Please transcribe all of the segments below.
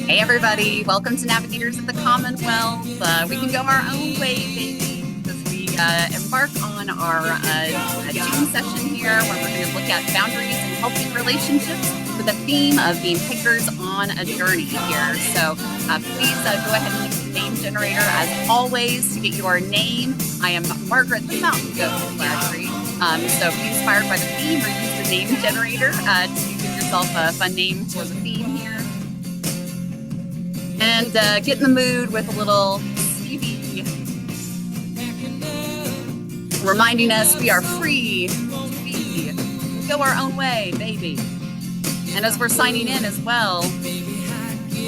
Hey everybody, welcome to Navigators of the Commonwealth. We can go our own way, baby, as we embark on our June session here where we're going to look at boundaries and healthy relationships with the theme of being hikers on a journey here. So please go ahead and use the name generator as always to get your name. I am Margaret the Mountain Goat Flattery. So be inspired by the theme or use the name generator to give yourself a fun name for the theme here. And get in the mood with a little Stevie reminding us we are free to be, go our own way, baby. And as we're signing in as well,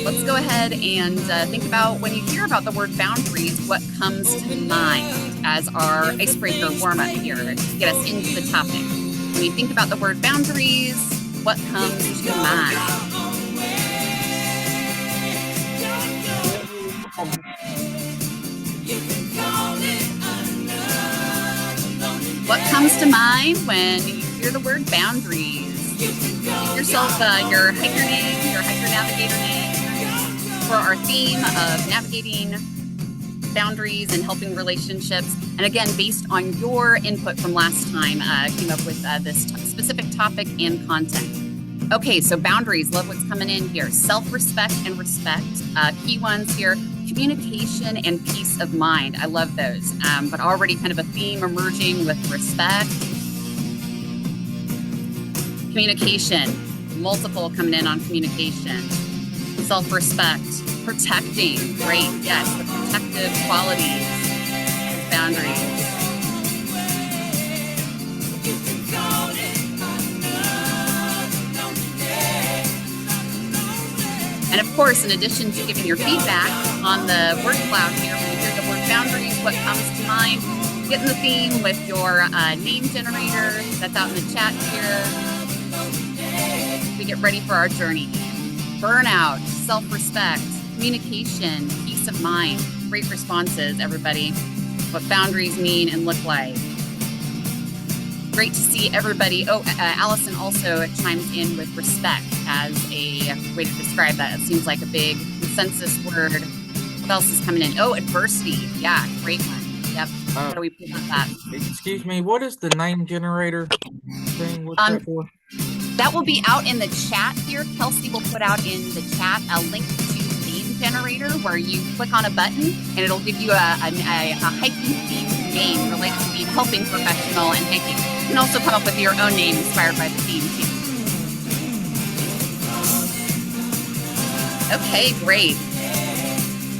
let's go ahead and think about when you hear about the word boundaries, what comes to mind as our icebreaker warm-up here to get us into the topic. When you think about the word boundaries, what comes to mind? What comes to mind when you hear the word boundaries? Give yourself your hiker name, your hiker navigator name for our theme of navigating boundaries and helping relationships. And again, based on your input from last time, came up with this specific topic and content. Okay, so boundaries, love what's coming in here. Self-respect and respect. Key ones here. Communication and peace of mind. I love those. But already kind of a theme emerging with respect. Communication. Multiple coming in on communication. Self-respect. Protecting. Great. Yes, the protective qualities. Boundaries. And of course, in addition to giving your feedback on the word cloud here, when you hear the word boundaries, what comes to mind, get in the theme with your name generator that's out in the chat here. We get ready for our journey. Burnout, self-respect, communication, peace of mind. Great responses, everybody. What boundaries mean and look like. Great to see everybody. Oh, Allison also chimes in with respect as a way to describe that. It seems like a big consensus word. What else is coming in? Oh, adversity. Yeah, great one. Yep. How do we put that? Excuse me, what is the name generator thing? What's that for? That will be out in the chat here. Kelsey will put out in the chat a link to name generator where you click on a button and it'll give you a hiking themed name related to being helping professional and hiking. You can also come up with your own name inspired by the theme too. Okay, great.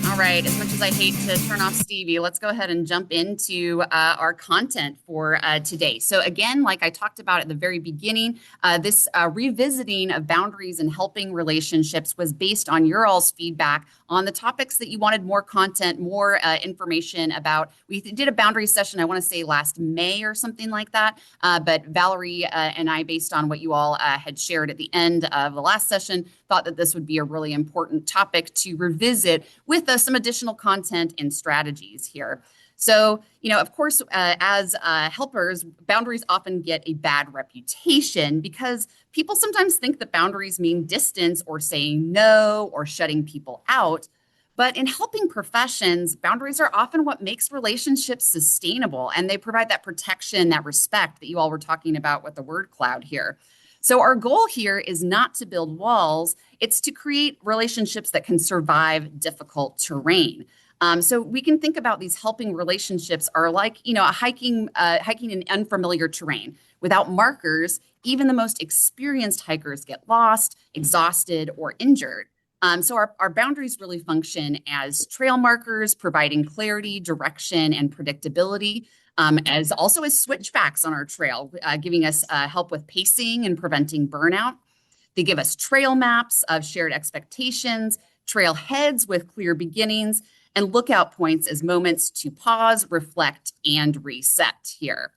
All right, as much as I hate to turn off Stevie, let's go ahead and jump into our content for today. So again, like I talked about at the very beginning, this revisiting of boundaries and helping relationships was based on your all's feedback on the topics that you wanted more content, more information about. We did a boundary session, I want to say last May or something like that, but Valerie and I, based on what you all had shared at the end of the last session, thought that this would be a really important topic to revisit with some additional content and strategies here. So, of course, as helpers, boundaries often get a bad reputation because people sometimes think that boundaries mean distance or saying no or shutting people out. But in helping professions, boundaries are often what makes relationships sustainable, and they provide that protection, that respect that you all were talking about with the word cloud here. So our goal here is not to build walls, it's to create relationships that can survive difficult terrain. So we can think about these helping relationships are like, a hiking in unfamiliar terrain. Without markers, even the most experienced hikers get lost, exhausted, or injured. So our boundaries really function as trail markers, providing clarity, direction, and predictability. As also as switchbacks on our trail, giving us help with pacing and preventing burnout. They give us trail maps of shared expectations, trail heads with clear beginnings, and lookout points as moments to pause, reflect, and reset here.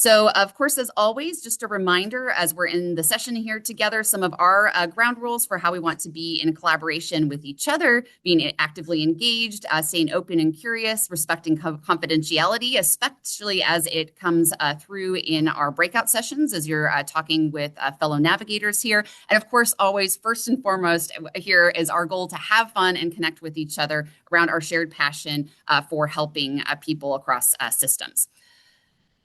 So, of course, as always, just a reminder as we're in the session here together, some of our ground rules for how we want to be in collaboration with each other, being actively engaged, staying open and curious, respecting confidentiality, especially as it comes through in our breakout sessions as you're talking with fellow navigators here. And of course, always, first and foremost, here is our goal to have fun and connect with each other around our shared passion for helping people across systems.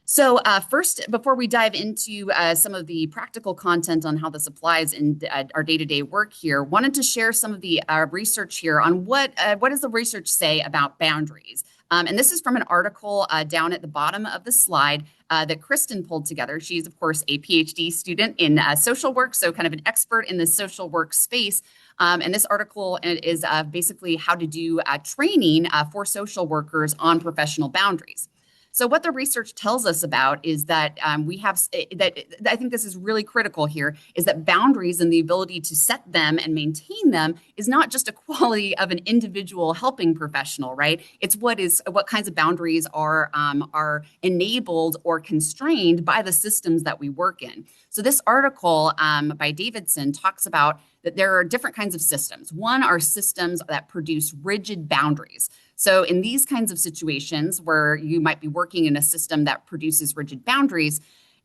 So first, before we dive into some of the practical content on how this applies in our day-to-day work here, wanted to share some of the research here on what does the research say about boundaries. And this is from an article down at the bottom of the slide that Kristen pulled together. She's, of course, a PhD student in social work, so kind of an expert in the social work space. And this article is basically how to do training for social workers on professional boundaries. So what the research tells us about is that we have that I think this is really critical here is that boundaries and the ability to set them and maintain them is not just a quality of an individual helping professional, right? It's what kinds of boundaries are enabled or constrained by the systems that we work in. So this article by Davidson talks about that there are different kinds of systems. One are systems that produce rigid boundaries. So in these kinds of situations where you might be working in a system that produces rigid boundaries,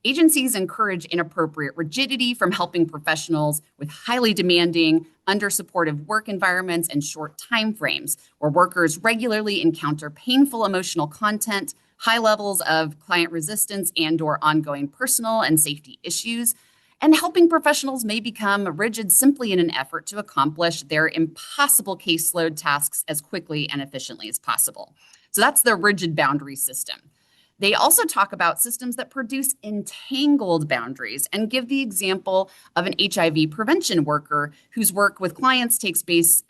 agencies encourage inappropriate rigidity from helping professionals with highly demanding, under-supportive work environments and short timeframes, where workers regularly encounter painful emotional content, high levels of client resistance and/or ongoing personal and safety issues. And helping professionals may become rigid simply in an effort to accomplish their impossible caseload tasks as quickly and efficiently as possible. So that's the rigid boundary system. They also talk about systems that produce entangled boundaries and give the example of an HIV prevention worker whose work with clients takes place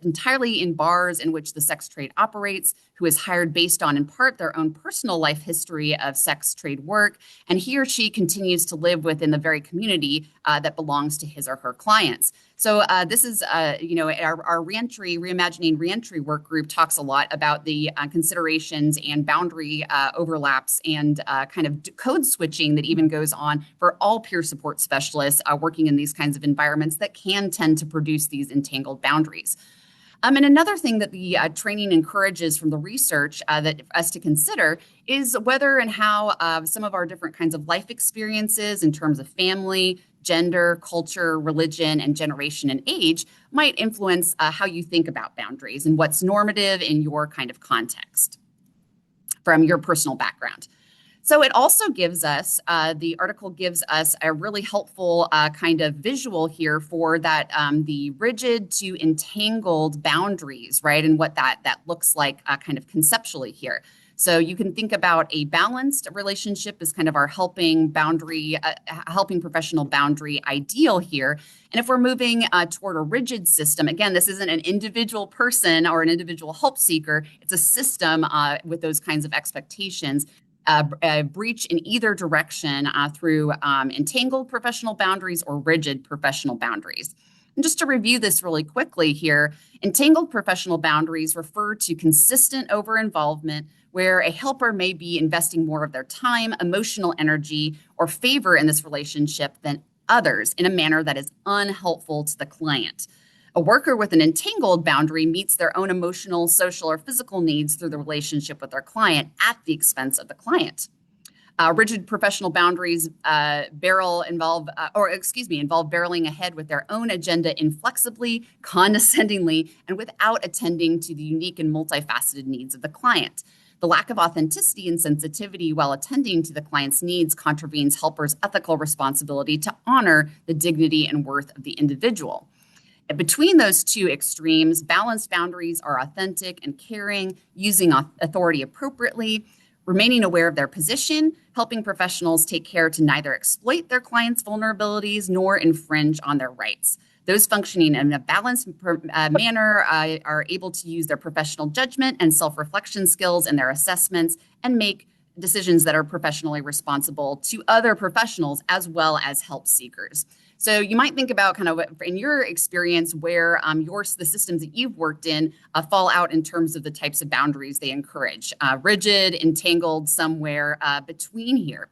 entirely in bars in which the sex trade operates, who is hired based on, in part, their own personal life history of sex trade work, and he or she continues to live within the very community that belongs to his or her clients. So this is, our reimagining reentry work group talks a lot about the considerations and boundary overlaps and kind of code switching that even goes on for all peer support specialists working in these kinds of environments that can tend to produce these entangled boundaries. And another thing that the training encourages from the research that us to consider is whether and how some of our different kinds of life experiences in terms of family, gender, culture, religion, and generation and age might influence how you think about boundaries and what's normative in your kind of context from your personal background. So it also gives us, the article gives us a really helpful kind of visual here for that, the rigid to entangled boundaries, right? And what that looks like kind of conceptually here. So you can think about a balanced relationship as kind of our helping professional boundary ideal here. And if we're moving toward a rigid system, again, this isn't an individual person or an individual help seeker. It's a system with those kinds of expectations. Breach in either direction through entangled professional boundaries or rigid professional boundaries. And just to review this really quickly here, entangled professional boundaries refer to consistent over-involvement where a helper may be investing more of their time, emotional energy, or favor in this relationship than others in a manner that is unhelpful to the client. A worker with an entangled boundary meets their own emotional, social, or physical needs through the relationship with their client at the expense of the client. Rigid professional boundaries involve barreling ahead with their own agenda inflexibly, condescendingly, and without attending to the unique and multifaceted needs of the client. The lack of authenticity and sensitivity while attending to the client's needs contravenes helpers' ethical responsibility to honor the dignity and worth of the individual. Between those two extremes, balanced boundaries are authentic and caring, using authority appropriately, remaining aware of their position, helping professionals take care to neither exploit their clients' vulnerabilities nor infringe on their rights. Those functioning in a balanced manner are able to use their professional judgment and self-reflection skills in their assessments and make decisions that are professionally responsible to other professionals as well as help seekers. So you might think about kind of in your experience where the systems that you've worked in fall out in terms of the types of boundaries they encourage, rigid, entangled, somewhere between here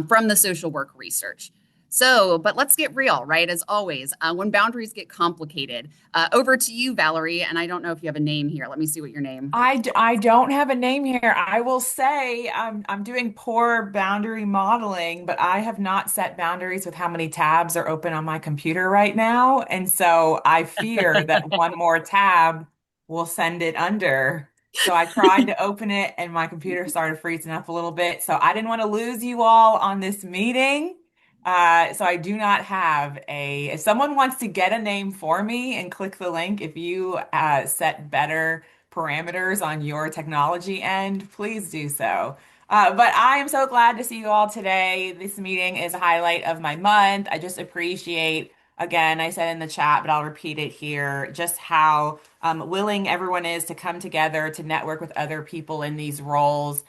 from the social work research. So, but let's get real, right? As always, when boundaries get complicated, over to you, Valerie. And I don't know if you have a name here. Let me see what your name. I don't have a name here. I will say I'm doing poor boundary modeling, but I have not set boundaries with how many tabs are open on my computer right now. And so I fear that one more tab will send it under. So I tried to open it and my computer started freezing up a little bit. So I didn't want to lose you all on this meeting. So I do not have if someone wants to get a name for me and click the link, if you set better parameters on your technology end, please do so. But I am so glad to see you all today. This meeting is a highlight of my month. I just appreciate, again, I said in the chat, but I'll repeat it here, just how willing everyone is to come together to network with other people in these roles.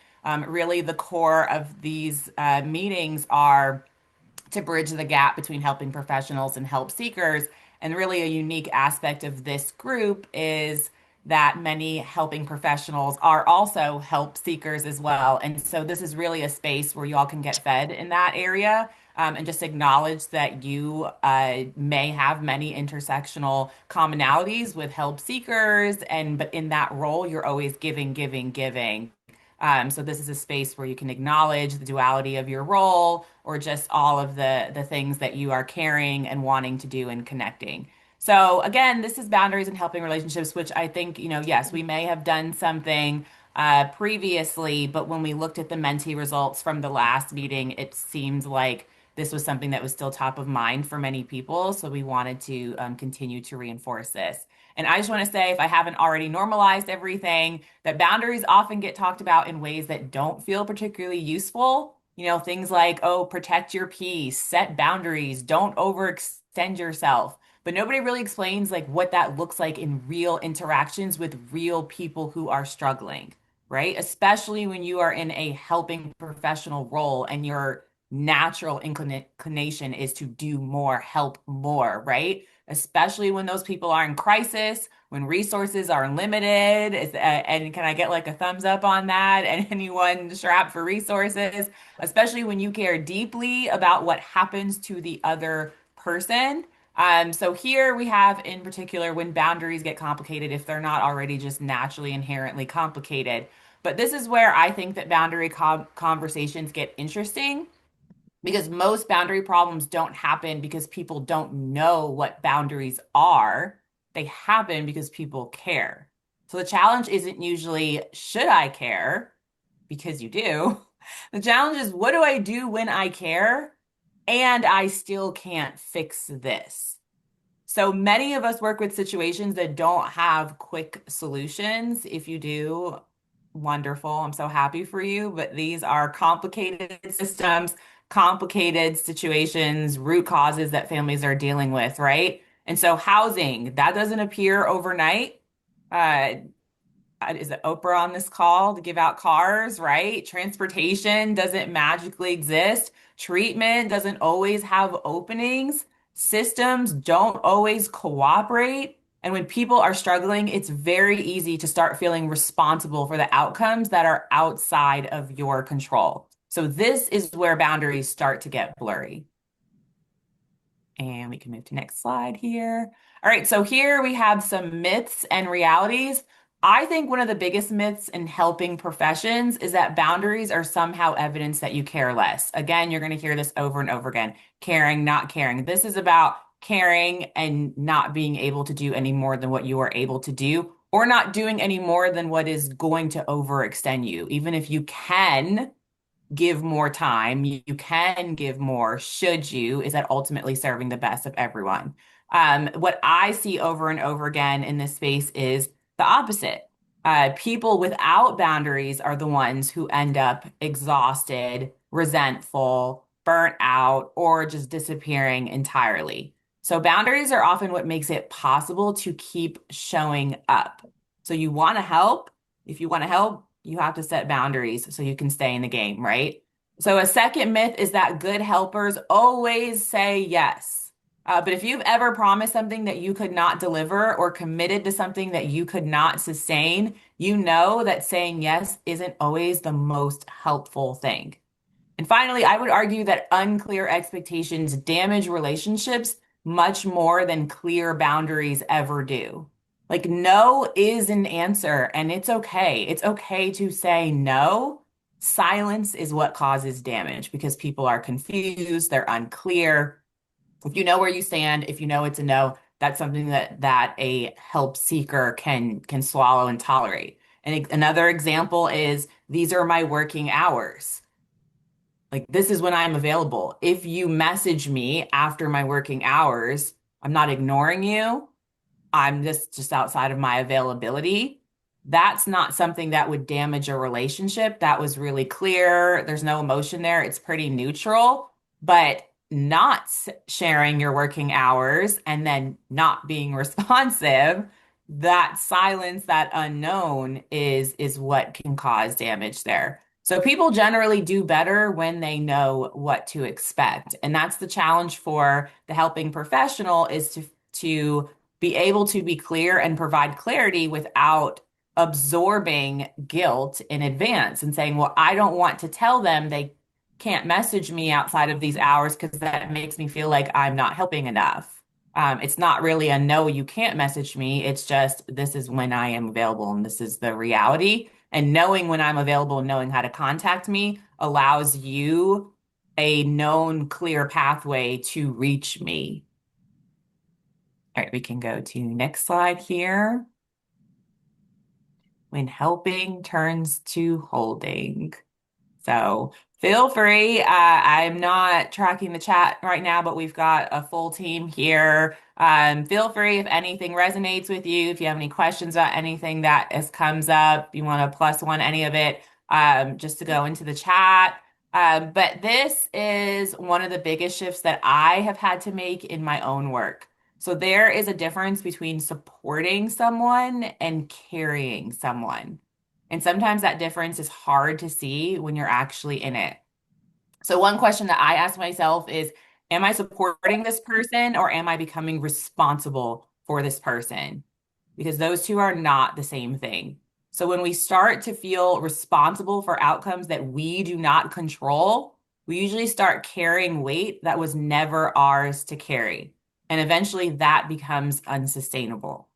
Really, the core of these meetings are to bridge the gap between helping professionals and help seekers. And really, a unique aspect of this group is that many helping professionals are also help seekers as well. And so, this is really a space where you all can get fed in that area. And just acknowledge that you may have many intersectional commonalities with help seekers, and but in that role, you're always giving, giving, giving. So this is a space where you can acknowledge the duality of your role or just all of the things that you are caring and wanting to do and connecting. So again, this is boundaries and helping relationships, which I think, yes, we may have done something previously, but when we looked at the mentee results from the last meeting, it seemed like this was something that was still top of mind for many people. So we wanted to continue to reinforce this. And I just want to say, if I haven't already normalized everything, that boundaries often get talked about in ways that don't feel particularly useful. Things like, oh, protect your peace, set boundaries, don't overextend yourself. But nobody really explains like what that looks like in real interactions with real people who are struggling, right? Especially when you are in a helping professional role and your natural inclination is to do more, help more, right? Especially when those people are in crisis, when resources are limited. And can I get like a thumbs up on that? And anyone strapped for resources, especially when you care deeply about what happens to the other person. So here we have in particular when boundaries get complicated, if they're not already just naturally inherently complicated. But this is where I think that boundary conversations get interesting because most boundary problems don't happen because people don't know what boundaries are. They happen because people care. So the challenge isn't usually, should I care? Because you do. The challenge is, what do I do when I care and I still can't fix this? So many of us work with situations that don't have quick solutions. If you do, wonderful. I'm so happy for you. But these are complicated systems, complicated situations, root causes that families are dealing with, right? And so housing, that doesn't appear overnight. Uh, is it Oprah on this call to give out cars, right? Transportation doesn't magically exist. Treatment doesn't always have openings. Systems don't always cooperate. And when people are struggling, it's very easy to start feeling responsible for the outcomes that are outside of your control. So this is where boundaries start to get blurry. And we can move to next slide here. All right, so here we have some myths and realities. I think one of the biggest myths in helping professions is that boundaries are somehow evidence that you care less. Again, you're going to hear this over and over again. Caring, not caring. This is about caring and not being able to do any more than what you are able to do, or not doing any more than what is going to overextend you. Even if you can give more time, you can give more, should you, is that ultimately serving the best of everyone? What I see over and over again in this space is the opposite. People without boundaries are the ones who end up exhausted, resentful, burnt out, or just disappearing entirely. So boundaries are often what makes it possible to keep showing up. So you want to help. If you want to help, you have to set boundaries so you can stay in the game, right? So a second myth is that good helpers always say yes. But if you've ever promised something that you could not deliver or committed to something that you could not sustain, you know that saying yes isn't always the most helpful thing. And finally, I would argue that unclear expectations damage relationships much more than clear boundaries ever do. Like, no is an answer, and it's okay. It's okay to say no. Silence is what causes damage because people are confused, they're unclear. If you know where you stand, if you know it's a no, that's something that a help seeker can swallow and tolerate. And another example is these are my working hours. Like, this is when I'm available. If you message me after my working hours, I'm not ignoring you. I'm just outside of my availability. That's not something that would damage a relationship. That was really clear. There's no emotion there. It's pretty neutral, but not sharing your working hours and then not being responsive, that silence, that unknown is what can cause damage there. So people generally do better when they know what to expect. And that's the challenge for the helping professional is to be able to be clear and provide clarity without absorbing guilt in advance and saying, well, I don't want to tell them they can't message me outside of these hours because that makes me feel like I'm not helping enough. It's not really a no, you can't message me. It's just this is when I am available and this is the reality. And knowing when I'm available and knowing how to contact me allows you a known clear pathway to reach me. All right, we can go to next slide here. When helping turns to holding. So feel free. I'm not tracking the chat right now, but we've got a full team here. Feel free if anything resonates with you, if you have any questions about anything that comes up, you want to plus one any of it, just to go into the chat. But this is one of the biggest shifts that I have had to make in my own work. So there is a difference between supporting someone and carrying someone. And sometimes that difference is hard to see when you're actually in it. So one question that I ask myself is, am I supporting this person or am I becoming responsible for this person? Because those two are not the same thing. So when we start to feel responsible for outcomes that we do not control, we usually start carrying weight that was never ours to carry. And eventually that becomes unsustainable.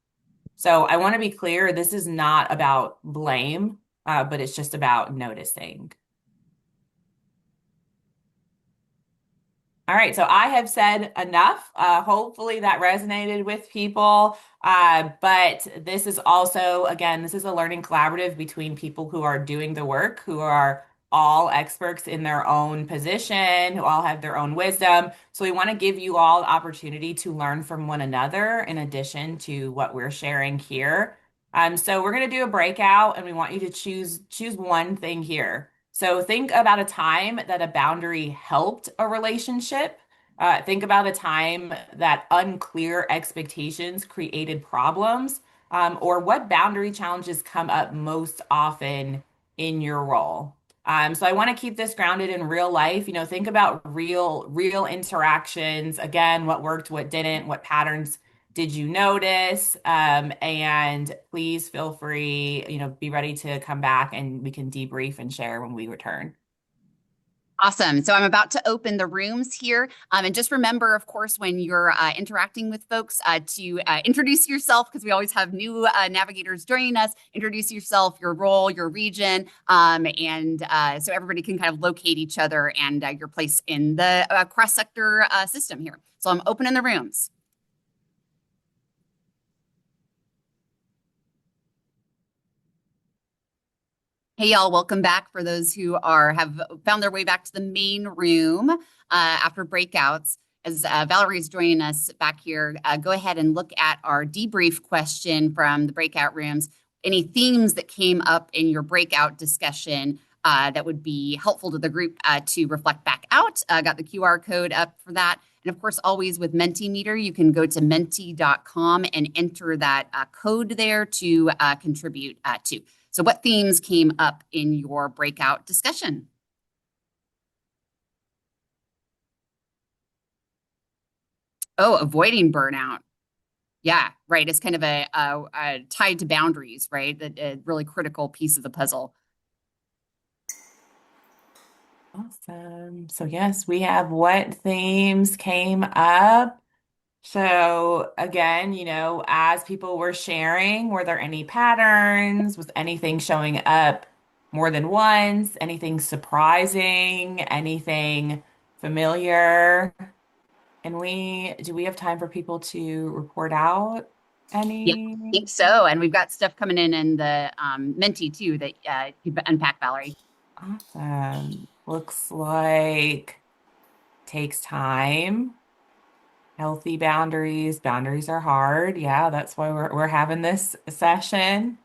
So I want to be clear, this is not about blame, but it's just about noticing. All right, so I have said enough. Hopefully that resonated with people. But this is also, again, this is a learning collaborative between people who are doing the work, who are all experts in their own position, who all have their own wisdom. So we want to give you all the opportunity to learn from one another in addition to what we're sharing here. So we're going to do a breakout and we want you to choose one thing here. So think about a time that a boundary helped a relationship. Think about a time that unclear expectations created problems, or what boundary challenges come up most often in your role. So I want to keep this grounded in real life. You know, think about real interactions. Again, what worked, what didn't, what patterns did you notice? And please feel free, be ready to come back and we can debrief and share when we return. Awesome. So I'm about to open the rooms here. And just remember, of course, when you're interacting with folks to introduce yourself, because we always have new navigators joining us. Introduce yourself, your role, your region, and so everybody can kind of locate each other and your place in the cross-sector system here. So I'm opening the rooms. Hey, y'all, welcome back for those who have found their way back to the main room after breakouts. As Valerie is joining us back here, go ahead and look at our debrief question from the breakout rooms. Any themes that came up in your breakout discussion that would be helpful to the group to reflect back out. Got the QR code up for that. And of course, always with Mentimeter, you can go to menti.com and enter that code there to contribute to. So what themes came up in your breakout discussion? Oh, avoiding burnout. Yeah, right. It's kind of a tied to boundaries, right? A really critical piece of the puzzle. Awesome. So yes, we have what themes came up. So again, as people were sharing, were there any patterns? Was anything showing up more than once? Anything surprising? Anything familiar? And do we have time for people to report out Yeah, I any? think so. And we've got stuff coming in the Menti too that you can unpack, Valerie. Awesome. Looks like takes time. Healthy boundaries. Boundaries are hard. Yeah, that's why we're having this session.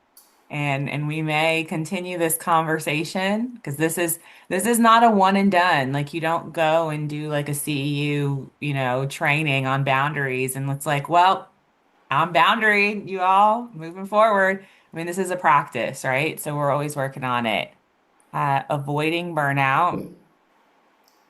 And we may continue this conversation because this is not a one and done. Like you don't go and do like a CEU, training on boundaries and it's like, well, I'm boundary, you all moving forward. I mean, this is a practice, right? So we're always working on it. Avoiding burnout.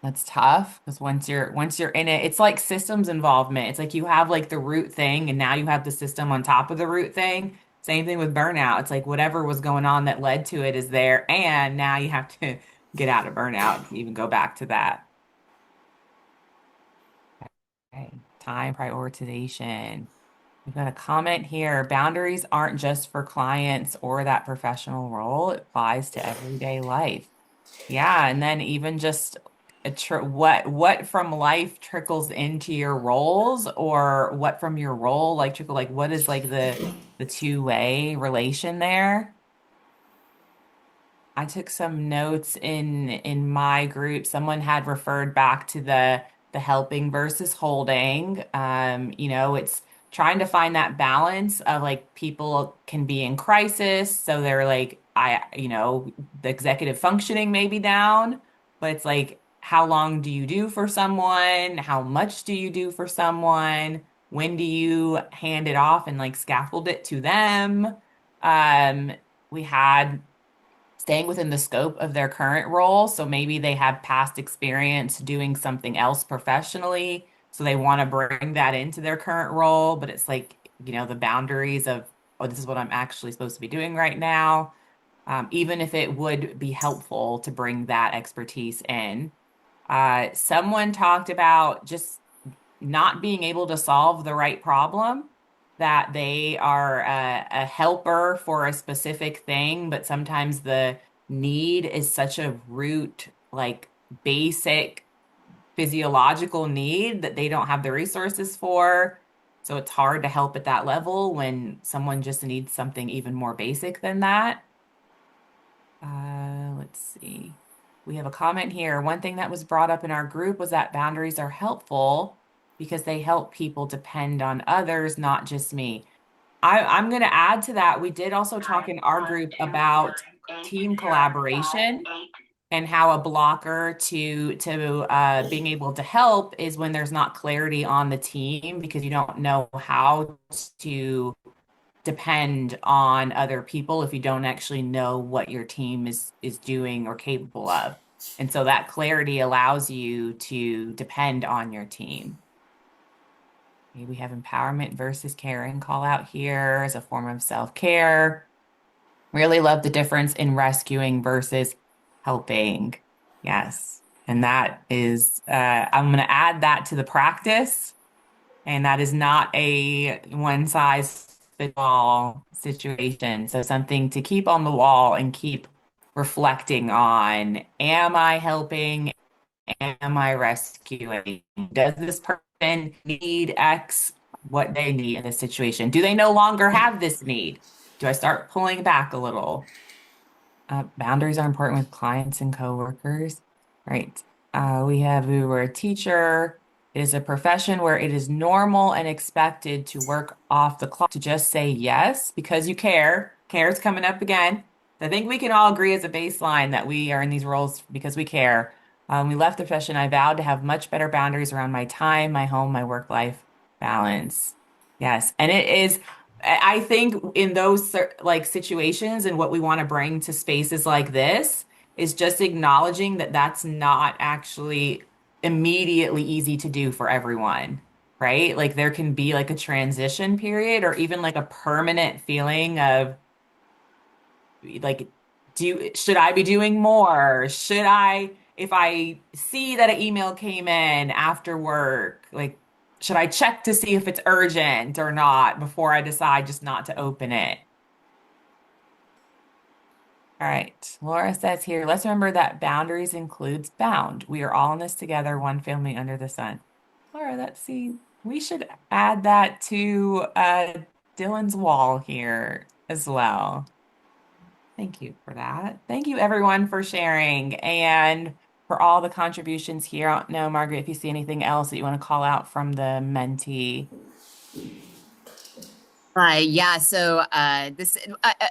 That's tough because once you're in it, it's like systems involvement. It's like you have like the root thing and now you have the system on top of the root thing. Same thing with burnout. It's like whatever was going on that led to it is there, and now you have to get out of burnout to even go back to that. Okay. Time prioritization. We've got a comment here. Boundaries aren't just for clients or that professional role. It applies to everyday life. Yeah, and then even just what from life trickles into your roles, or what from your role like trickle, like what is like the two-way relation there? I took some notes in my group. Someone had referred back to the helping versus holding. It's trying to find that balance of like people can be in crisis, so they're like the executive functioning may be down, but it's like how long do you do for someone? How much do you do for someone? When do you hand it off and like scaffold it to them? Um, we had staying within the scope of their current role. So maybe they have past experience doing something else professionally. So they want to bring that into their current role, but it's like, the boundaries of, oh, this is what I'm actually supposed to be doing right now. Even if it would be helpful to bring that expertise in. Someone talked about just not being able to solve the right problem, that they are a helper for a specific thing, but sometimes the need is such a root, like basic physiological need that they don't have the resources for. So it's hard to help at that level when someone just needs something even more basic than that. Let's see. We have a comment here. One thing that was brought up in our group was that boundaries are helpful because they help people depend on others, not just me. I'm going to add to that. We did also talk in our group about team collaboration and how a blocker to being able to help is when there's not clarity on the team because you don't know how to depend on other people if you don't actually know what your team is doing or capable of. And so that clarity allows you to depend on your team. Okay, we have empowerment versus caring call out here as a form of self-care. Really love the difference in rescuing versus helping. Yes. And that is, I'm going to add that to the practice. And that is not a one size fits all situation. So something to keep on the wall and keep reflecting on. Am I helping? Am I rescuing? Does this person need X, what they need in this situation? Do they no longer have this need? Do I start pulling back a little? Boundaries are important with clients and coworkers, right? We were a teacher. It is a profession where it is normal and expected to work off the clock, to just say yes because you care. Care is coming up again. I think we can all agree as a baseline that we are in these roles because we care. We left the profession. I vowed to have much better boundaries around my time, my home, my work life balance. Yes. And it is. I think in those like situations and what we want to bring to spaces like this is just acknowledging that that's not actually immediately easy to do for everyone. right? Like there can be like a transition period or even like a permanent feeling of like, should I be doing more? Should I, if I see that an email came in after work, like, should I check to see if it's urgent or not before I decide just not to open it? All right. Laura says here, let's remember that boundaries includes bound. We are all in this together, one family under the sun. Laura, let's see. We should add that to Dylan's wall here as well. Thank you for that. Thank you, everyone, for sharing and for all the contributions here. I don't know, Margaret, if you see anything else that you want to call out from the mentee. Yeah, so this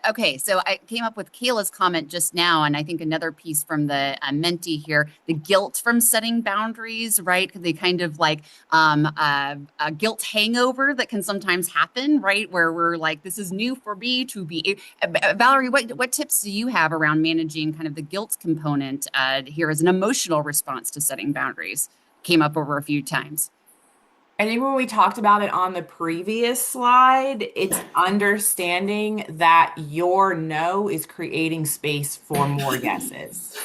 okay, so I came up with Kayla's comment just now, and I think another piece from the mentee here, the guilt from setting boundaries, right? They kind of like a guilt hangover that can sometimes happen, right? Where we're like, this is new for me to be. Valerie, what tips do you have around managing kind of the guilt component here as an emotional response to setting boundaries? Came up over a few times. I think when we talked about it on the previous slide, it's understanding that your no is creating space for more yeses,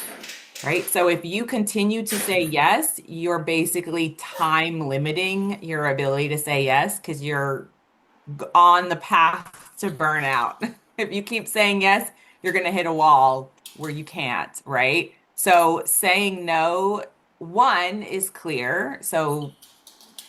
right? So if you continue to say yes, you're basically time limiting your ability to say yes because you're on the path to burnout. If you keep saying yes, you're going to hit a wall where you can't, right? So saying no, one is clear. So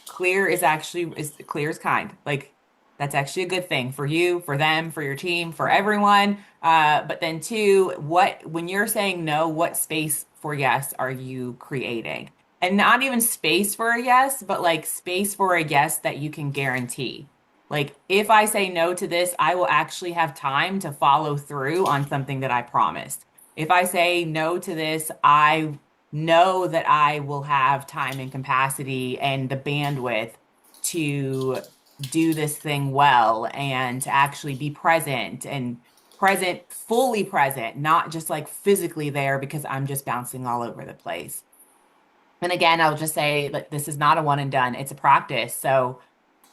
clear is actually is clear is kind. Like that's actually a good thing for you, for them, for your team, for everyone. But then two, what when you're saying no, what space for yes are you creating? And not even space for a yes, but like space for a yes that you can guarantee. Like if I say no to this, I will actually have time to follow through on something that I promised. If I say no to this, I know that I will have time and capacity and the bandwidth to do this thing well and to actually be present and present, fully present, not just like physically there because I'm just bouncing all over the place. And again, I'll just say that this is not a one and done, it's a practice. So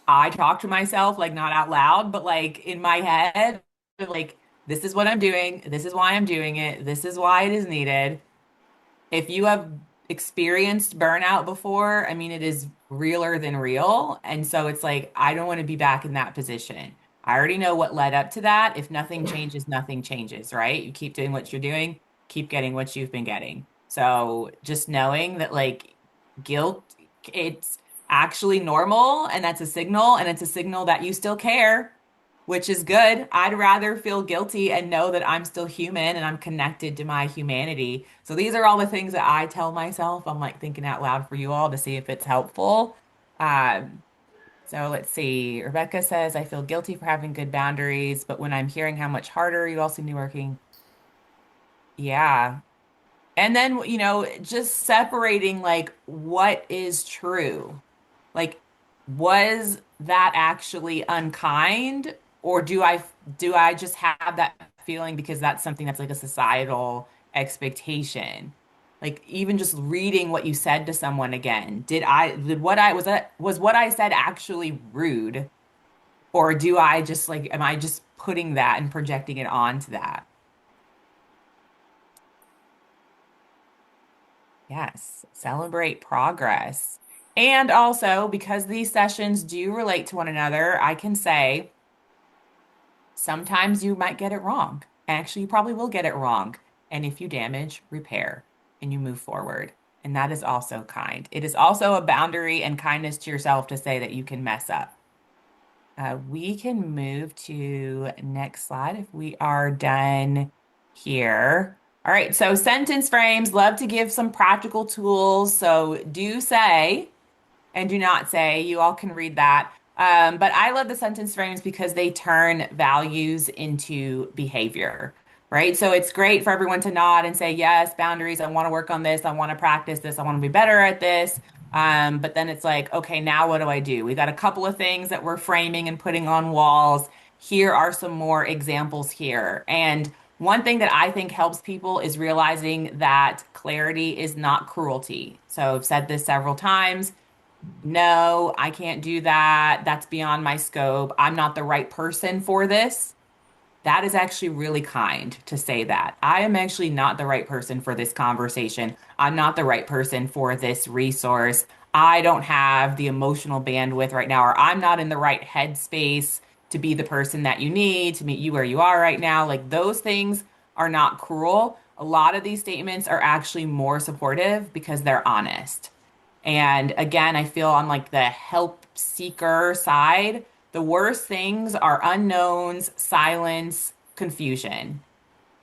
I talk to myself, like not out loud, but like in my head, like, this is what I'm doing. This is why I'm doing it. This is why it is needed. If you have experienced burnout before, I mean, it is realer than real. And so it's like, I don't want to be back in that position. I already know what led up to that. If nothing changes, nothing changes, right? You keep doing what you're doing, keep getting what you've been getting. So just knowing that like guilt, it's actually normal and that's a signal, and it's a signal that you still care, which is good. I'd rather feel guilty and know that I'm still human and I'm connected to my humanity. So these are all the things that I tell myself. I'm like thinking out loud for you all to see if it's helpful. Um, so let's see. Rebecca says, I feel guilty for having good boundaries, but when I'm hearing how much harder you all seem to be working, yeah. And then, just separating like what is true. Like, was that actually unkind, or do I just have that feeling because that's something that's like a societal expectation? Like even just reading what you said to someone again, did what I was what I said actually rude, or do I just like am I just putting that and projecting it onto that? Yes, celebrate progress. And also, because these sessions do relate to one another, I can say sometimes you might get it wrong. Actually, you probably will get it wrong. And if you damage, repair and you move forward. And that is also kind. It is also a boundary and kindness to yourself to say that you can mess up. We can move to next slide if we are done here. All right, so sentence frames, love to give some practical tools. So do say and do not say. You all can read that. But I love the sentence frames because they turn values into behavior, right? So it's great for everyone to nod and say, yes, boundaries. I want to work on this. I want to practice this. I want to be better at this. But then it's like, okay, now what do I do? We got a couple of things that we're framing and putting on walls. Here are some more examples here. And one thing that I think helps people is realizing that clarity is not cruelty. So I've said this several times. no, I can't do that. That's beyond my scope. I'm not the right person for this. That is actually really kind to say that. I am actually not the right person for this conversation. I'm not the right person for this resource. I don't have the emotional bandwidth right now, or I'm not in the right headspace to be the person that you need to meet you where you are right now. Like those things are not cruel. A lot of these statements are actually more supportive because they're honest. And again, I feel on like the help seeker side, the worst things are unknowns, silence, confusion.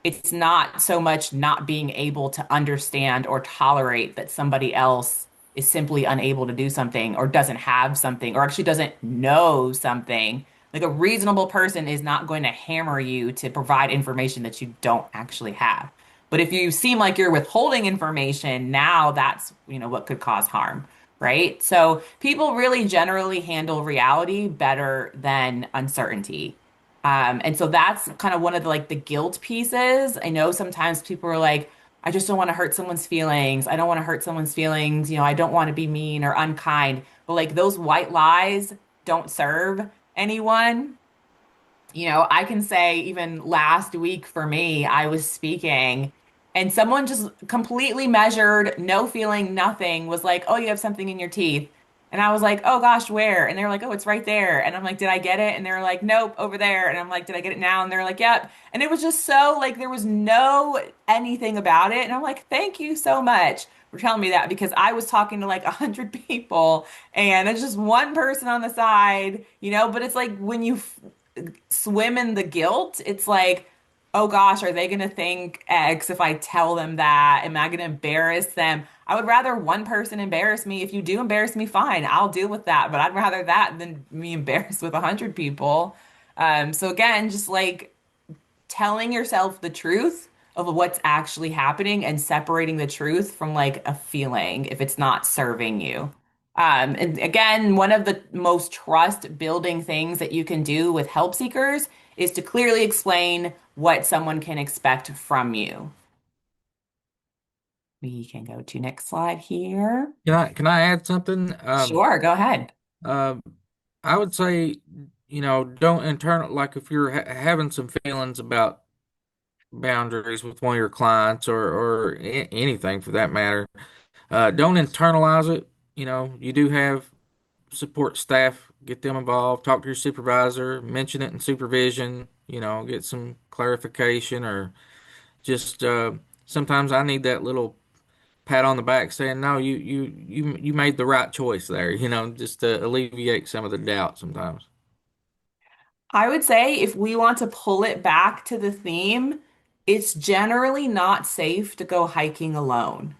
It's not so much not being able to understand or tolerate that somebody else is simply unable to do something or doesn't have something or actually doesn't know something. Like a reasonable person is not going to hammer you to provide information that you don't actually have. But if you seem like you're withholding information, now that's, what could cause harm, right? So people really generally handle reality better than uncertainty. And so that's kind of one of the like the guilt pieces. I know sometimes people are like, I just don't want to hurt someone's feelings. I don't want to hurt someone's feelings. I don't want to be mean or unkind. But like those white lies don't serve anyone. I can say even last week for me, I was speaking and someone just completely measured, no feeling, nothing, was like, "Oh, you have something in your teeth." And I was like, "Oh gosh, where?" And they're like, "Oh, it's right there." And I'm like, "Did I get it?" And they're like, "Nope, over there." And I'm like, "Did I get it now?" And they're like, "Yep." And it was just so like there was no anything about it. And I'm like, "Thank you so much for telling me that," because I was talking to like 100 people and it's just one person on the side, but it's like when you swim in the guilt, it's like, oh gosh, are they going to think X if I tell them that? Am I going to embarrass them? I would rather one person embarrass me. If you do embarrass me, fine, I'll deal with that. But I'd rather that than me embarrassed with 100 people. So again, just like telling yourself the truth of what's actually happening and separating the truth from like a feeling if it's not serving you. And again, one of the most trust building things that you can do with help seekers is to clearly explain what someone can expect from you. We can go to next slide here. Can I add something? Sure, go ahead. Uh, I would say, don't internal like if you're ha having some feelings about boundaries with one of your clients or anything for that matter. Don't internalize it. You do have support staff, get them involved, talk to your supervisor, mention it in supervision, get some clarification or just sometimes I need that little pat on the back saying, no, you made the right choice there, just to alleviate some of the doubt sometimes. I would say if we want to pull it back to the theme, it's generally not safe to go hiking alone.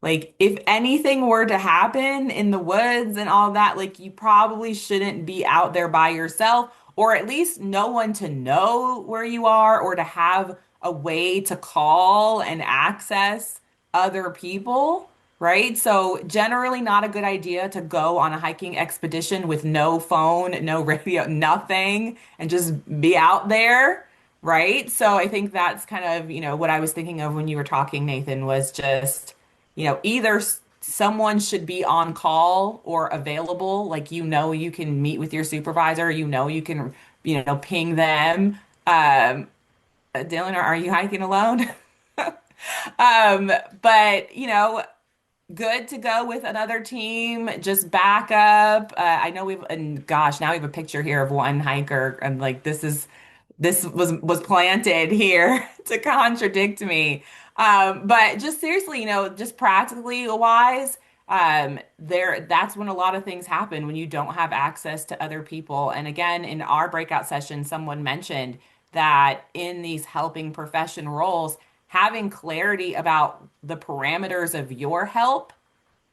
Like, if anything were to happen in the woods and all that, like, you probably shouldn't be out there by yourself, or at least no one to know where you are, or to have a way to call and access other people, right? So, generally, not a good idea to go on a hiking expedition with no phone, no radio, nothing, and just be out there. Right. So I think that's kind of, what I was thinking of when you were talking, Nathan, was just either someone should be on call or available, like you can meet with your supervisor, you can ping them. Dylan, are you hiking alone? Um, but good to go with another team. Just back up. I know and gosh, now we have a picture here of one hiker, and like this was planted here to contradict me. But just seriously, just practically wise, that's when a lot of things happen when you don't have access to other people. And again, in our breakout session, someone mentioned that in these helping profession roles, having clarity about the parameters of your help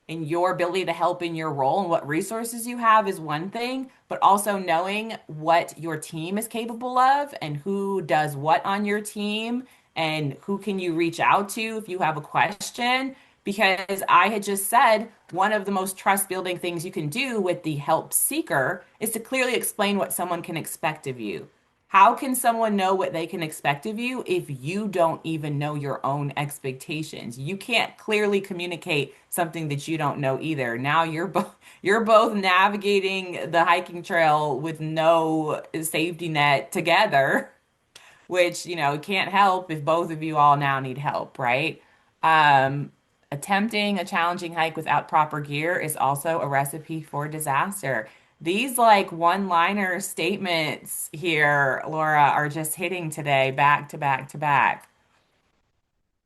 and your ability to help in your role and what resources you have is one thing, but also knowing what your team is capable of and who does what on your team and who can you reach out to if you have a question. Because I had just said one of the most trust building things you can do with the help seeker is to clearly explain what someone can expect of you. How can someone know what they can expect of you if you don't even know your own expectations? You can't clearly communicate something that you don't know either. Now you're both navigating the hiking trail with no safety net together, which, can't help if both of you all now need help, right? Um, Attempting a challenging hike without proper gear is also a recipe for disaster. These like one-liner statements here, Laura, are just hitting today back to back to back.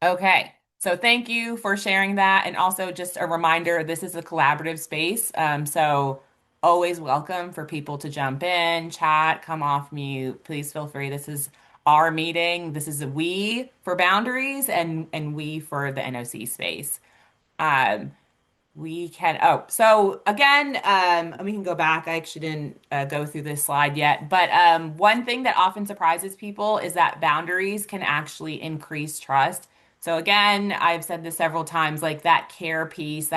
Okay. So thank you for sharing that. And also just a reminder, this is a collaborative space. So always welcome for people to jump in, chat, come off mute. Please feel free. This is our meeting. This is a we for boundaries and we for the NOC space. Um, we can, oh, so again, we can go back. I actually didn't go through this slide yet, but one thing that often surprises people is that boundaries can actually increase trust. So again, I've said this several times, like that care piece.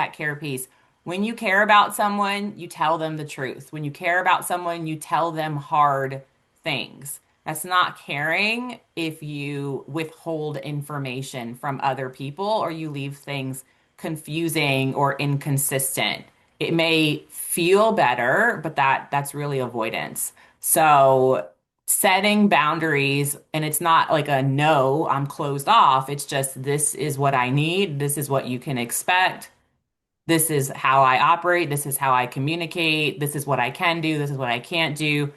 When you care about someone, you tell them the truth. When you care about someone, you tell them hard things. That's not caring if you withhold information from other people or you leave things confusing or inconsistent. It may feel better, but that's really avoidance. So setting boundaries, and it's not like a no, I'm closed off. It's just this is what I need. This is what you can expect. This is how I operate. This is how I communicate. This is what I can do. This is what I can't do.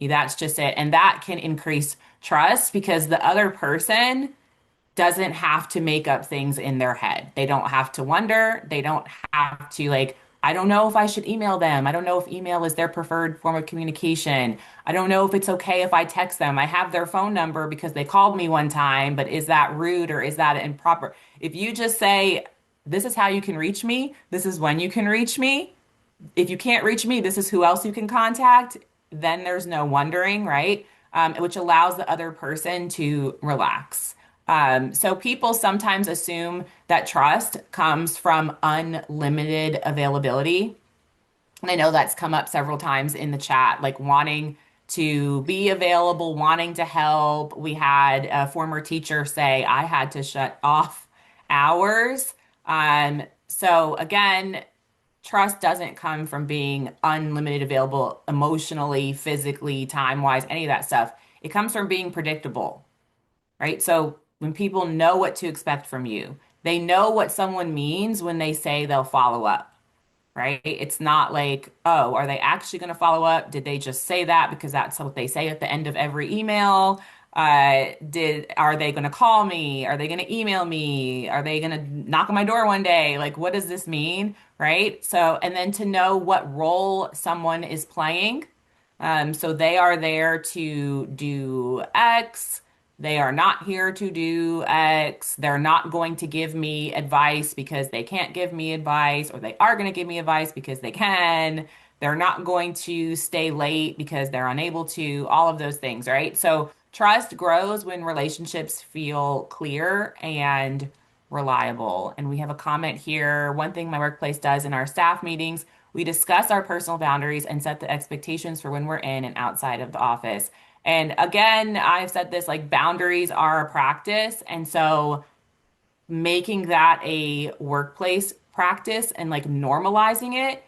That's just it. And that can increase trust because the other person doesn't have to make up things in their head. They don't have to wonder. They don't have to like, I don't know if I should email them. I don't know if email is their preferred form of communication. I don't know if it's okay if I text them. I have their phone number because they called me one time, but is that rude or is that improper? If you just say, this is how you can reach me, this is when you can reach me. If you can't reach me, this is who else you can contact. Then there's no wondering, right? Which allows the other person to relax. So people sometimes assume that trust comes from unlimited availability. And I know that's come up several times in the chat, like wanting to be available, wanting to help. We had a former teacher say, I had to shut off hours. So again, trust doesn't come from being unlimited available emotionally, physically, time-wise, any of that stuff. It comes from being predictable, right? So when people know what to expect from you, they know what someone means when they say they'll follow up, right? It's not like, oh, are they actually going to follow up? Did they just say that because that's what they say at the end of every email? Are they going to call me? Are they going to email me? Are they going to knock on my door one day? Like, what does this mean? Right? So, and then to know what role someone is playing. So they are there to do X. They are not here to do X. They're not going to give me advice because they can't give me advice, or they are going to give me advice because they can. They're not going to stay late because they're unable to, all of those things, right? So trust grows when relationships feel clear and reliable. And we have a comment here. One thing my workplace does in our staff meetings, we discuss our personal boundaries and set the expectations for when we're in and outside of the office. And again, I've said this like boundaries are a practice. And so making that a workplace practice and like normalizing it,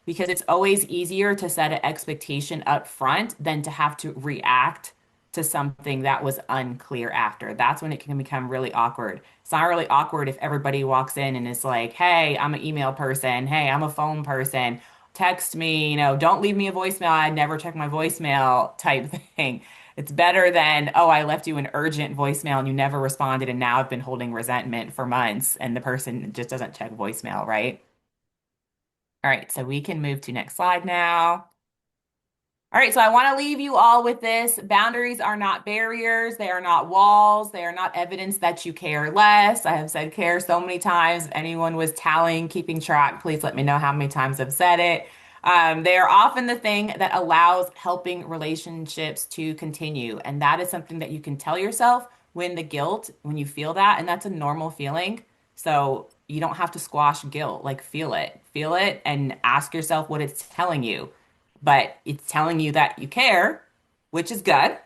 because it's always easier to set an expectation up front than to have to react to something that was unclear after. That's when it can become really awkward. It's not really awkward if everybody walks in and is like, hey, I'm an email person. Hey, I'm a phone person. Text me, don't leave me a voicemail. I never check my voicemail type thing. It's better than, oh, I left you an urgent voicemail and you never responded, and now I've been holding resentment for months and the person just doesn't check voicemail, right? All right, so we can move to next slide now. All right, so I want to leave you all with this. Boundaries are not barriers. They are not walls. They are not evidence that you care less. I have said care so many times. If anyone was tallying, keeping track, please let me know how many times I've said it. They are often the thing that allows helping relationships to continue. And that is something that you can tell yourself when you feel that. And that's a normal feeling. So you don't have to squash guilt. Like feel it, and ask yourself what it's telling you, but it's telling you that you care, which is good.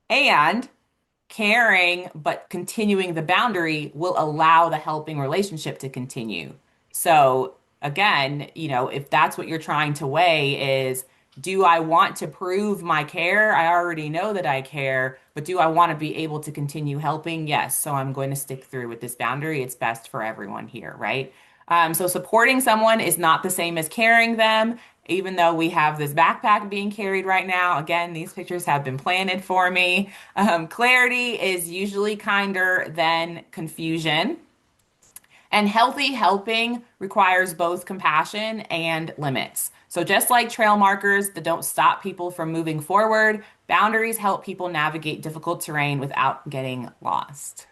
And caring but continuing the boundary will allow the helping relationship to continue. So again, if that's what you're trying to weigh is, do I want to prove my care? I already know that I care, but do I want to be able to continue helping? Yes. So I'm going to stick through with this boundary. It's best for everyone here, right? So supporting someone is not the same as carrying them. Even though we have this backpack being carried right now, again, these pictures have been planted for me. Clarity is usually kinder than confusion. And healthy helping requires both compassion and limits. So, just like trail markers that don't stop people from moving forward, boundaries help people navigate difficult terrain without getting lost.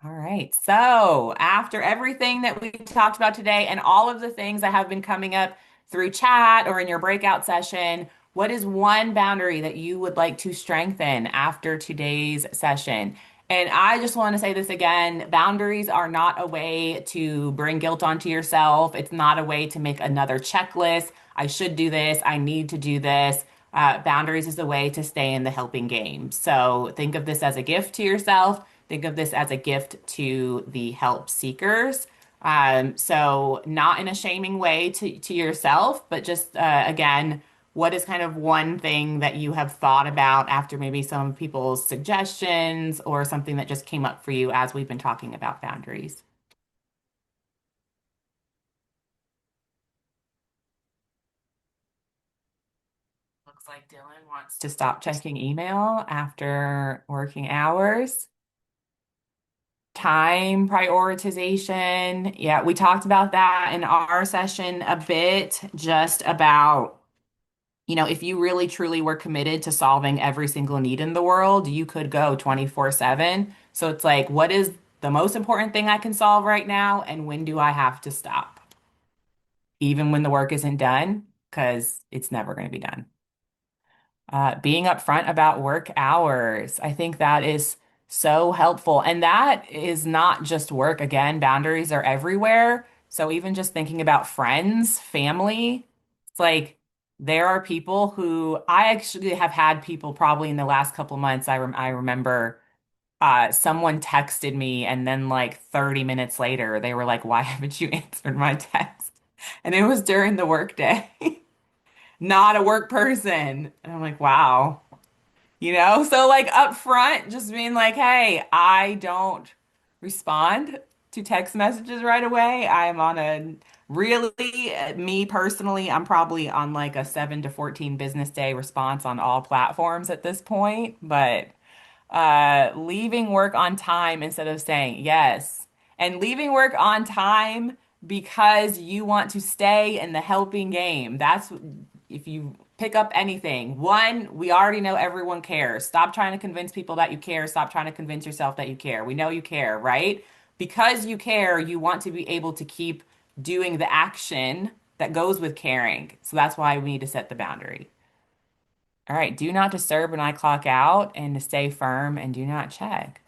All right. So, after everything that we talked about today and all of the things that have been coming up through chat or in your breakout session, what is one boundary that you would like to strengthen after today's session? And I just want to say this again, boundaries are not a way to bring guilt onto yourself. It's not a way to make another checklist. I should do this. I need to do this. Boundaries is a way to stay in the helping game. So think of this as a gift to yourself. Think of this as a gift to the help seekers. So not in a shaming way to yourself, but just again, what is kind of one thing that you have thought about after maybe some people's suggestions or something that just came up for you as we've been talking about boundaries? Looks like Dylan wants to stop checking email after working hours. Time prioritization. Yeah, we talked about that in our session a bit, just about, if you really truly were committed to solving every single need in the world, you could go 24/7. So it's like, what is the most important thing I can solve right now? And when do I have to stop? Even when the work isn't done, because it's never going to be done. Being upfront about work hours. I think that is so helpful. And that is not just work. Again, boundaries are everywhere. So even just thinking about friends, family, it's like there are people who I actually have had people probably in the last couple months. I remember someone texted me and then like 30 minutes later, they were like, "Why haven't you answered my text?" And it was during the workday. Not a work person. And I'm like, wow. So like up front, just being like, hey, I don't respond to text messages right away. I'm on a really, me personally, I'm probably on like a 7 to 14 business day response on all platforms at this point. But leaving work on time instead of saying yes, and leaving work on time because you want to stay in the helping game. That's if you pick up anything. One, we already know everyone cares. Stop trying to convince people that you care. Stop trying to convince yourself that you care. We know you care, right? Because you care, you want to be able to keep doing the action that goes with caring. So that's why we need to set the boundary. All right, do not disturb when I clock out and to stay firm and do not check.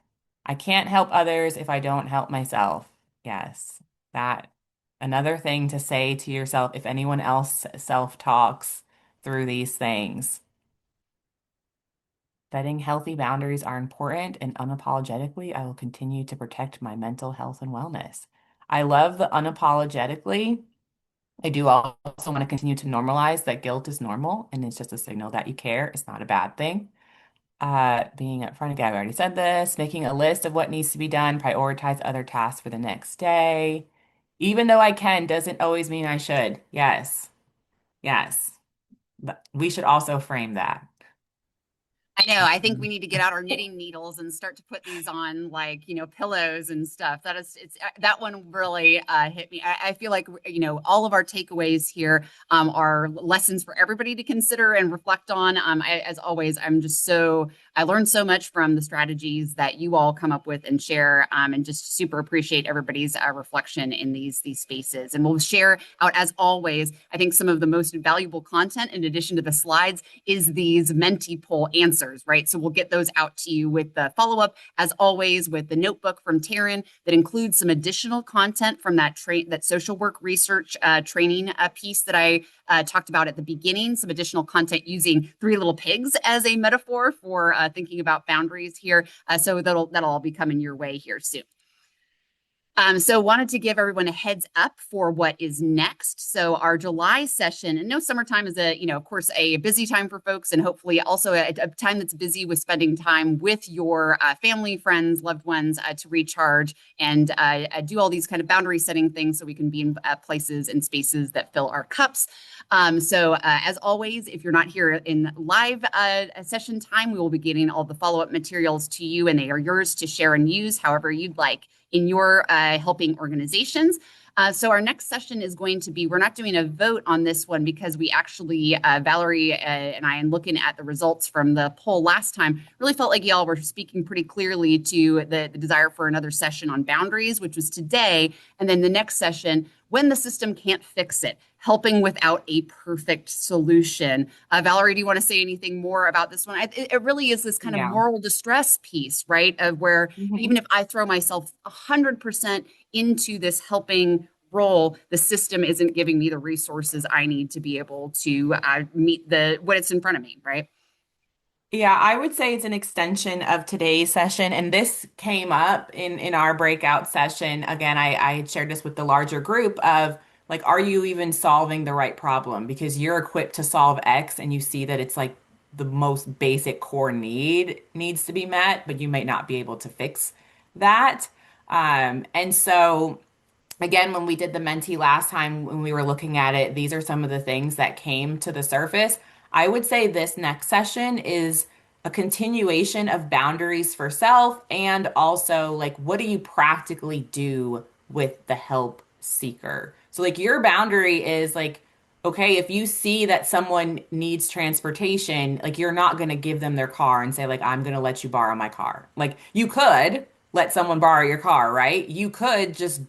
I can't help others if I don't help myself. Yes, that another thing to say to yourself if anyone else self-talks through these things. Setting healthy boundaries are important, and unapologetically, I will continue to protect my mental health and wellness. I love the unapologetically. I do also want to continue to normalize that guilt is normal and it's just a signal that you care. It's not a bad thing. Being upfront, again, I already said this, making a list of what needs to be done, prioritize other tasks for the next day. Even though I can doesn't always mean I should. Yes, yes. But we should also frame that. I know. I think we need to get out our knitting needles and start to put these on like, pillows and stuff. That one really hit me. I feel like, all of our takeaways here are lessons for everybody to consider and reflect on. As always, I learned so much from the strategies that you all come up with and share, and just super appreciate everybody's reflection in these spaces. And we'll share out, as always, I think some of the most valuable content in addition to the slides is these Menti poll answers. answers, right? So we'll get those out to you with the follow-up, as always, with the notebook from Taryn that includes some additional content from that social work research training piece that I talked about at the beginning, some additional content using three little pigs as a metaphor for thinking about boundaries here. So that'll all be coming your way here soon. So wanted to give everyone a heads up for what is next. So our July session, and no, summertime is of course, a busy time for folks, and hopefully also a time that's busy with spending time with your family, friends, loved ones to recharge and do all these kind of boundary setting things so we can be in places and spaces that fill our cups. So as always, if you're not here in live session time, we will be getting all the follow-up materials to you, and they are yours to share and use however you'd like in your helping organizations. So our next session is going to be, we're not doing a vote on this one because we actually, Valerie and I, in looking at the results from the poll last time, really felt like y'all were speaking pretty clearly to the desire for another session on boundaries, which was today. And then the next session, when the system can't fix it, helping without a perfect solution. Valerie, do you want to say anything more about this one? It really is this kind of moral distress piece, right? Of where even if I throw myself 100% into this helping role, the system isn't giving me the resources I need to be able to meet what it's in front of me, right? Yeah, I would say it's an extension of today's session. And this came up in our breakout session. Again, I had shared this with the larger group of like, are you even solving the right problem? Because you're equipped to solve X and you see that it's like the most basic core need needs to be met, but you might not be able to fix that. And so again, when we did the mentee last time, when we were looking at it, these are some of the things that came to the surface. I would say this next session is a continuation of boundaries for self and also like, what do you practically do with the help seeker? So, like, your boundary is like, okay, if you see that someone needs transportation, like, you're not going to give them their car and say, like, I'm going to let you borrow my car. Like, you could let someone borrow your car, right? You could just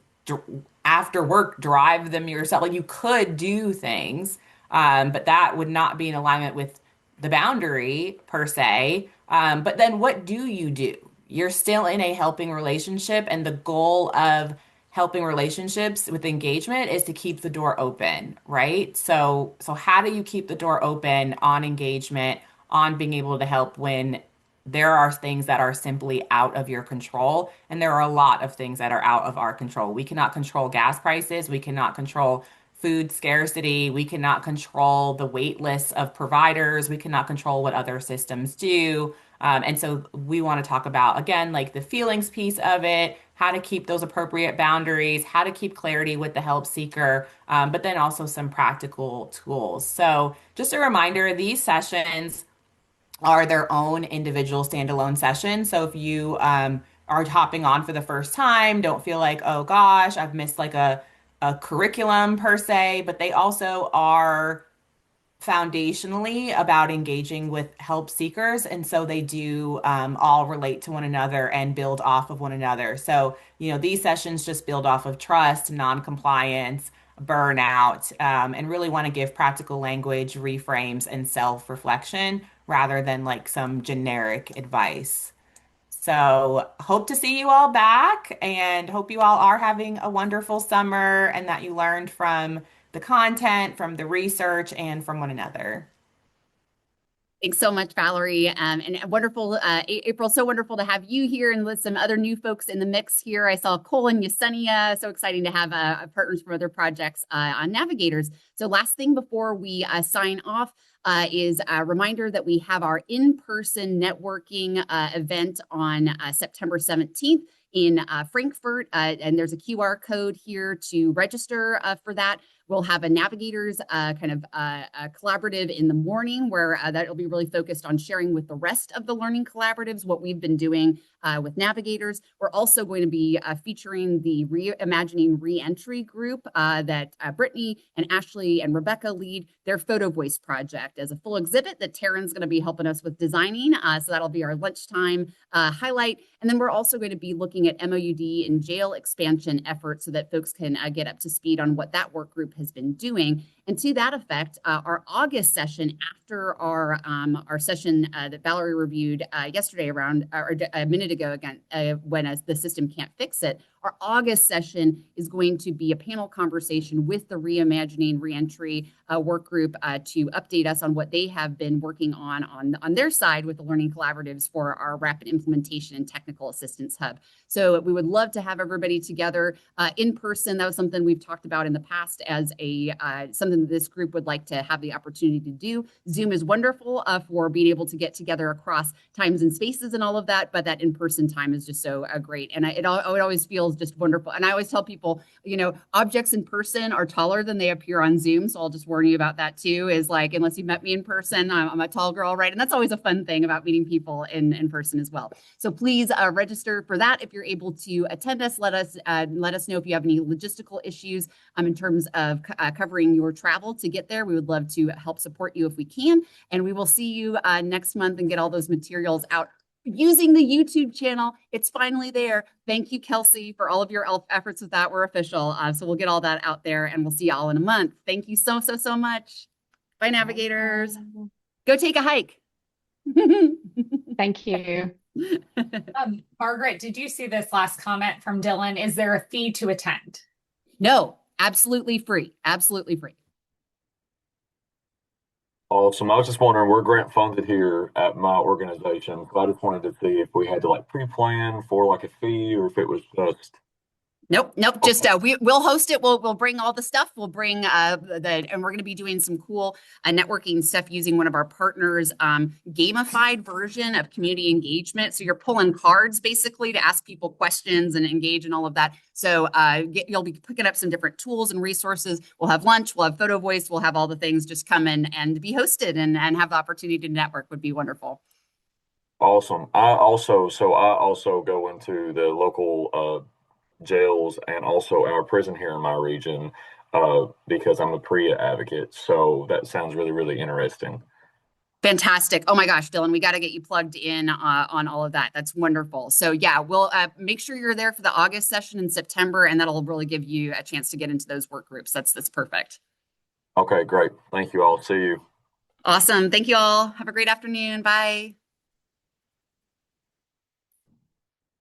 after work drive them yourself. Like you could do things, but that would not be in alignment with the boundary per se. But then what do you do? You're still in a helping relationship, and the goal of helping relationships with engagement is to keep the door open, right? So how do you keep the door open on engagement, on being able to help when there are things that are simply out of your control, and there are a lot of things that are out of our control. We cannot control gas prices. We cannot control food scarcity. We cannot control the wait lists of providers. We cannot control what other systems do. And so we want to talk about, again, like the feelings piece of it, how to keep those appropriate boundaries, how to keep clarity with the help seeker, but then also some practical tools. So just a reminder, these sessions are their own individual standalone sessions. So if you are hopping on for the first time, don't feel like, oh gosh, I've missed like a curriculum per se, but they also are foundationally about engaging with help seekers. And so they do all relate to one another and build off of one another. So, these sessions just build off of trust, non-compliance, burnout, and really want to give practical language, reframes, and self-reflection rather than like some generic advice. So, hope to see you all back and hope you all are having a wonderful summer and that you learned from the content, from the research, and from one another. Thanks so much, Valerie. And wonderful, April, so wonderful to have you here and with some other new folks in the mix here. I saw Cole and Yesenia. So exciting to have partners from other projects on Navigators. So last thing before we sign off is a reminder that we have our in-person networking event on September 17th in Frankfurt. And there's a QR code here to register for that. We'll have a Navigators collaborative in the morning where that'll be really focused on sharing with the rest of the learning collaboratives what we've been doing with Navigators. We're also going to be featuring the Reimagining Reentry group that Brittany and Ashley and Rebecca lead their Photo Voice project as a full exhibit that Taryn's going to be helping us with designing. So that'll be our lunchtime highlight. And then we're also going to be looking at MOUD and jail expansion efforts so that folks can get up to speed on what that work group group has been doing. And to that effect, our August session after our session that Valerie reviewed yesterday around or a minute ago again when the system can't fix it, our August session is going to be a panel conversation with the Reimagining Reentry work group to update us on what they have been working on their side with the Learning Collaboratives for our Rapid Implementation and Technical Assistance Hub. So we would love to have everybody together in person. That was something we've talked about in the past as something that this group would like to have the opportunity to do. Zoom is wonderful for being able to get together across times and spaces and all of that, but that in-person time is just so great. And it always feels just wonderful. And I always tell people, objects in person are taller than they appear on Zoom. So I'll just warn you about that too, is like, unless you met me in person, I'm a tall girl, right? And that's always a fun thing about meeting people in person as well. So please register for that. If you're able to attend us, let us know if you have any logistical issues in terms of covering your travel to get there. We would love to help support you if we can. And we will see you next month and get all those materials out using the YouTube channel. It's finally there. Thank you, Kelsey, for all of your efforts with that. We're official. So we'll get all that out there and we'll see y'all in a month. Thank you so much. Bye, Navigators. Go take a hike. Thank you. Margaret, did you see this last comment from Dylan? Is there a fee to attend? No, absolutely free. Absolutely free. Awesome. I was just wondering, we're grant funded here at my organization. So I just wanted to see if we had to like pre-plan for like a fee or if it was just. Nope. Just we'll host it. We'll bring all the stuff. We'll bring and we're going to be doing some cool networking stuff using one of our partners' gamified version of community engagement. So you're pulling cards basically to ask people questions and engage in all of that. So you'll be picking up some different tools and resources. We'll have lunch. We'll have photo voice. We'll have all the things. Just come in and be hosted and have the opportunity to network would be wonderful. Awesome. I also go into the local jails and also our prison here in my region because I'm a PREA advocate. So that sounds really, really interesting. Fantastic. Oh my gosh, Dylan, we got to get you plugged in on all of that. That's wonderful. So yeah, we'll make sure you're there for the August session in September, and that'll really give you a chance to get into those work groups. That's perfect. Okay, great. Thank you all. See you. Awesome. Thank you all. Have a great afternoon. Bye.